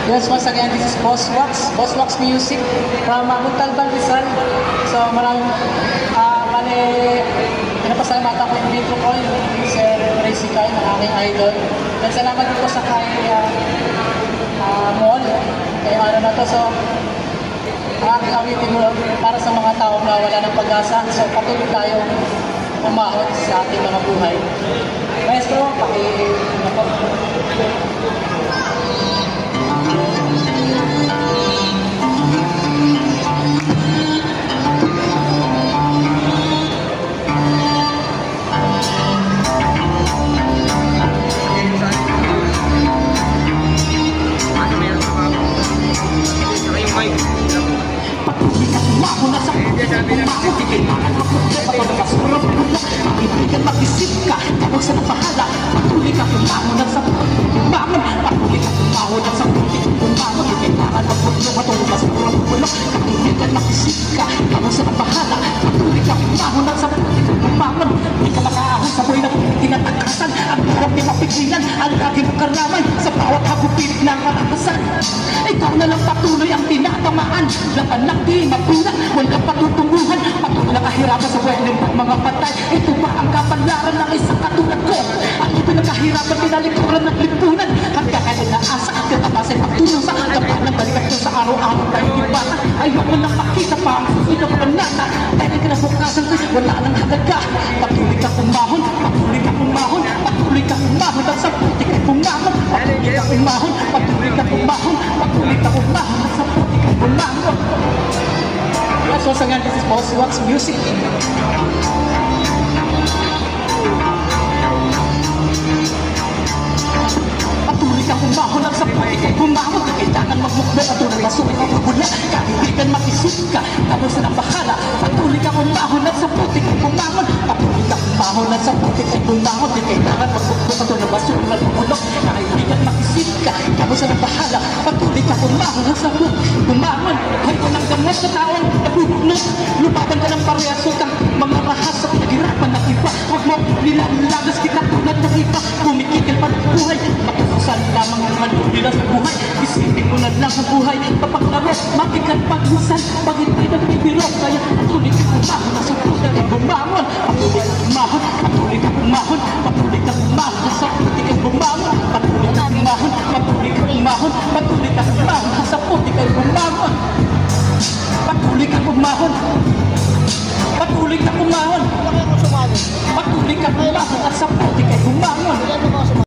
Yes, once again, this is Boss Wax Music from Montalban, Rizal. So maraming, pinapasalamatan ko yung intro ko, yung Sir Tracy Kai, ng aking idol. Then salamat din po sa kay Mall, kay ano na to. So, ang aking awitin mo para sa mga tao na wala ng pag-asa. So patuloy tayo umahon sa ating mga buhay. Maestro, mag-isip ka, tapos sa napahala patuloy ka pumangon at sa pumangon, patuloy ka pumangon at sa pumangon, kailangan magpulong matulog sa pulong, patuloy ka mag-isip ka, tapos sa napahala patuloy ka pumangon at sa pumangon, hindi ka makaahon sa buhay na tinatakasan, ang hirap di mapigilan, ang lagi mong karamay sa bawat hagupit ng karakasan. Ikaw na lang patuloy ang tinatamaan, laban lang di mapilan, walang patutunguhan, patuloy na kahirapan sa buhay ng mga patay. Ito ba ang kapalaran ng isang katulad ko? Ang pinagkahirapan, pinalikuran ng lipunan, hanggang kaya naasa at katabasin pagtulong sa gapan ng balikat ko sa araw-araw tayo ibata. Ayoko nang makita pa ang susunod ng nata, dahil kinabukasan ko wala nang halaga. Patuloy ka kumahon, patuloy ka kumahon, patuloy ka kumahon, at sa puti ka kumahon, patuloy ka kumahon, patuloy ka kumahon, patuloy ka kumahon, at sa puti ka kumahon. yes, once again, this is Boss Wax Music. Patuloy ka kumahon at sa puti ka kumahon, kailangan magmukbang at tunang masulit ang magula, kahibigan mag-isip ka, tapos na bahala. Patuloy ka kumahon at sa puti ka kumahon, patuloy ka kumahon at sa puti ka kumahon, kailangan magmukbang at tunang masulit ang magula, kahibigan mag-isip ka, tapos na bahala. Patuloy ka kumahon at sa puti ka kumahon, ay walang gamot sa taong nabubunot, lupaban ka ng parehas kang mga rahas at naghirapan ng iba. Huwag mo nilalagas kita tulad ng iba, kumikikil pa ng buhay, matutusan lamang naman nila sa buhay. Isipin mo na lang ang buhay, papaklaro, mabigat paghusan, pag hindi nagbibiro. Kaya patuloy ka kumahon, nasa puti ka bumangon, patuloy ka kumahon, patuloy ka kumahon, patuloy ka kumahon.